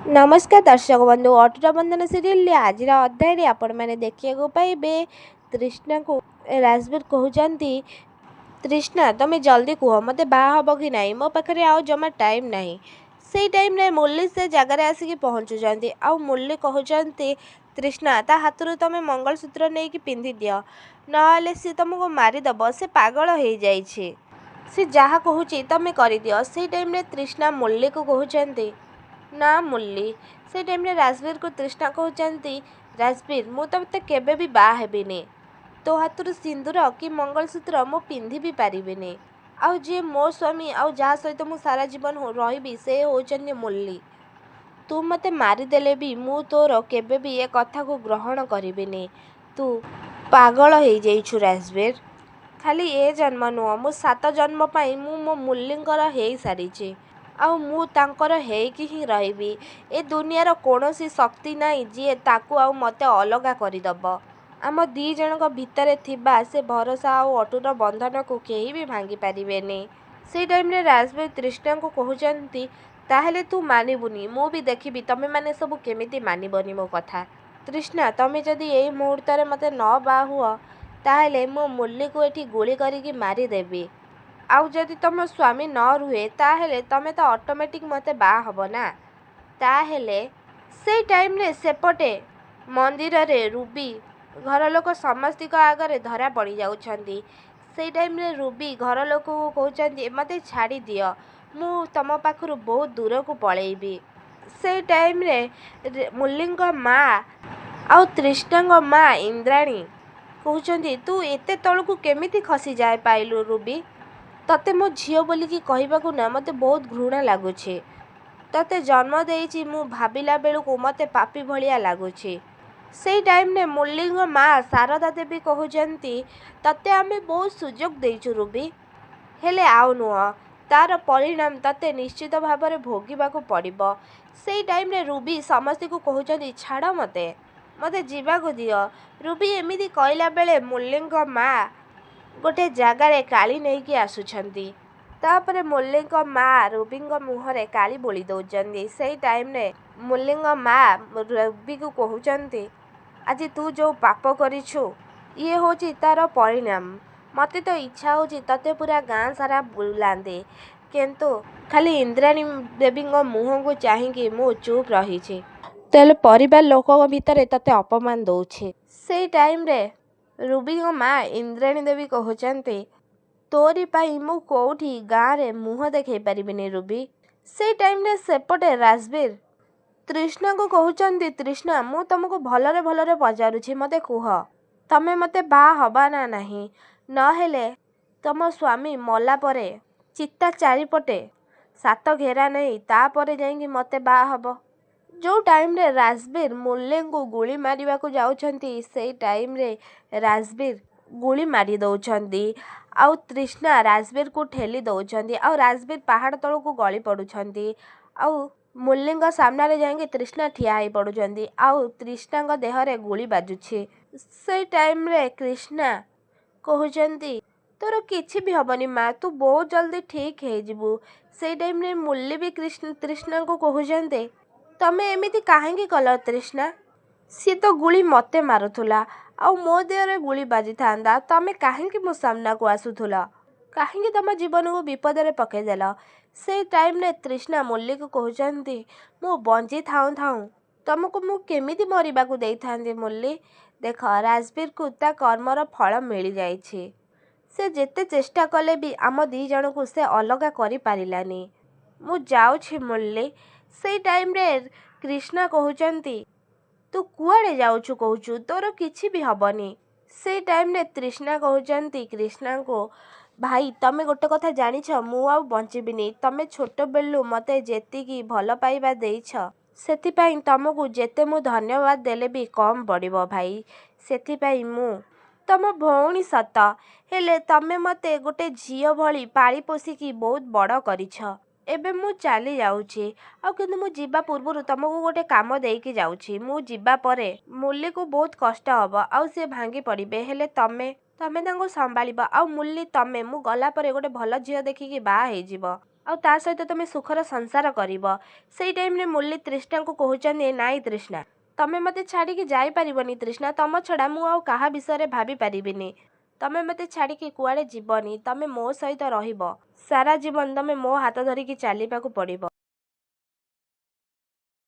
नमस्कार दर्शक बंधु अटूट बंधन सीरियल आज अध्याय आपण मैंने देखा पाइबे तृष्णा को राजवीर कहते तृष्णा तुम्हें जल्दी कह मत बाहब कि ना मो पाखे आउ जमा टाइम ना से टाइम रे मुरली से जगार आसिक पहुँचुंट आउ मुरली कहते तृष्णा ता हाथ तुम मंगलसूत्र नहीं कि पिंधि दियो ना सी तुमको मारिदेव से पागल हो जाए सी जहाँ कहूँ तुम कर दियो से टाइम रे तृष्णा मुरली को कहते ना मुरली से टाइम रे राजवीर को तृष्णा कहते राजवीर मु ते केबे भी बाहा हेबिनी तो हाथ सिंदूर कि मंगलसूत्र मु पिंधि भी पारिबिनी आउ जे मो स्वामी आउ जहाँ सहित मु सारा जीवन रही से होचंदी मुरली तू मते मारिदेले भी मु तोर केबे भी ए कथा को ग्रहण करिबिनी तू पागल हो जाइछु राजवीर खाली ए जन्म नुह मु 7 जन्म पाई मु मो मुरलींकर हो सारी आउ मु तांकर हेकि ही रहिबी ए दुनियार कौनसी शक्ति नाई जी ताकू आउ मते अलगा करदब आम दी जनक भितर थिबा से भरोसा आउ अटूट बंधन को केही भी भांगी पारिबेनी से टाइम रे राजवीर तृष्णा को कहते ताहेले तू मानिबुनी मु भी देखिबी तमे माने सब केमिति मानिबनी मो कथा तृष्णा तमे जदि एई मुहूर्त रे मते न बा हुआ ताहेले मो मुरली को एठी गुली करिकी मारिदेबी आउ जदि तुम स्वामी न रुहे ताहेले तमे तो ऑटोमेटिक मते बा हब ना ताहेले से टाइम रे सेपटे मंदिर रे रूबी घर लोक समस्त आगे धरा पड़ जाउछंती से टाइम रे रूबी घर लोक को कहउछंती मते छाड़ी दियो मु तम पाखरु बहुत दूर को पळेबी से टाइम रे मुरलींग माँ आउ तृष्णांग माँ इंद्राणी कहउछंती तू एते तळकू केमिति खसी जाए पाइलु रूबी तते मो झियो बोलिकी कहबाकू ना मते बहुत घृणा लागुछे तते जन्म देइछि मु भाबिला बेलू मते पापी भलिया लागुछे से टाइम ने मुरलींग माँ शारदा देवी कहउछंती तते आमे बहुत सुजोग देइछु रूबी हेले आउ नुह तार परिणाम तते निश्चित भाव में भोगिबाकू पड़िबो से टाइम रे रूबी समस्त को कहउछंती छाड़ मते मते जीवाकू दियो रूबी एमिति कहला बेले मुरलींग माँ गोटे जगार काली नहीं कि आसुछंती तापरे मुरलींग माँ रूबींग मुहरे काली बोली दौचंती से टाइम रे मुरलींग माँ रूबी को कहउछंती आज तू जो पाप करिछु ये होची तार परिणाम मते तो इच्छा होची तते पूरा गाँ सारा बुलांदे किंतु खाली इंद्राणी देवी मुह को चाहिए मु चुप रही तेल परिवार लोक भितर तते अपमान दौछे से टाइम रे रूबी माँ इंद्राणी देवी कहते तोरी पाई मु कोठी गाँव रे मुह देखई पारिबिनी रूबी से टाइम रे सेपटे राजवीर तृष्णा को कहते तृष्णा मु तुमको भलरे भलरे पचारुछि मते कुह तमे मते बा हबा ना नहीं नहेले तम स्वामी मला परे चित्ता चारिपटे 7 घेरा नहीं तापरे जाइंगी मते बा हब जो टाइम रे राजवीर मुरली को गुली मारिबा को जाउछंती से टाइम रे राजवीर गुली मारी दौछंती आउ तृष्णा राजवीर को ठेली दौछंती आउ राजवीर पहाड़ तल को गली पड़ुछंती आउ मुरलींग सामने रे जाइंगे तृष्णा ठिया ही पड़ुछंती आउ तृष्णा देह रे गुली बाजुछे से टाइम रे कृष्णा कहउछंती तोर किछि भी हबनी माँ तू बहुत जल्दी ठीक है जिबू से टाइम रे मुरली भी तृष्णा को कहउछंती तमे एमिति काहेंगी कल तृष्णा सी तो गुली मते मारुथुला आउ मो देहरे गुली बाजी थांदा तमे काहेंगी मो सामना को आसुथुला काहेंगी तम जीवन को विपद रे पकेदेल से टाइम ने तृष्णा मुरली को कहउछंती मो बंची थाऊ थाऊ तुमको मु केमिति मरिबा को देई थांदी मुरली देख राजवीर को ता कर्मर फल मिल जाइछि से जेते चेष्टा कले भी आम दी जन को से अलगा करि पारिलानी मु जाउछि मुरली से टाइम रे कृष्णा कहउछंती तू कुआड़े जाउछु कहउछु तोर किछि भी हबनी से टाइम रे तृष्णा कहउछंती कृष्णा को भाई तमे गोटे कथा जानिछ मु आउ बंचिबिनी तमे छोट बेलु मते जेतिकी भल पाइबा देइछ सेथिपाई तमको जेते मु धन्यवाद देले भी कम पड़िबो भाई सेथिपाई मु तम भौणी सत हेले तमे मते गोटे झियो भली पाली पोसिकी बहुत बड़ करिछ एबे मु चली जाउछि आ किंतु मु जिबा पूर्वरु तमको गोटे काम देइकी जाउछि मु जिबा परे मुरली को बहुत कष्ट हब आ से भांगी पड़िबे हेले तमे तांको संभालिबा आ मुरली तमे मु गला परे गोटे भल झियो देखिकी बा हे जिवो ଆଉ ତା ସହିତ ତମେ ସୁଖର ସଂସାର କରିବ। ସେଇ ଟାଇମ୍ରେ ମୁରଲି ତୃଷ୍ଣାଙ୍କୁ କହୁଛନ୍ତି, ନାଇଁ ତୃଷ୍ଣା, ତମେ ମୋତେ ଛାଡ଼ିକି ଯାଇପାରିବନି ତୃଷ୍ଣା, ତମ ଛଡ଼ା ମୁଁ ଆଉ କାହା ବିଷୟରେ ଭାବି ପାରିବିନି। ତମେ ମୋତେ ଛାଡ଼ିକି କୁଆଡ଼େ ଯିବନି, ତମେ ମୋ ସହିତ ରହିବ। ସାରା ଜୀବନ ତମେ ମୋ ହାତ ଧରିକି ଚାଲିବାକୁ ପଡ଼ିବ।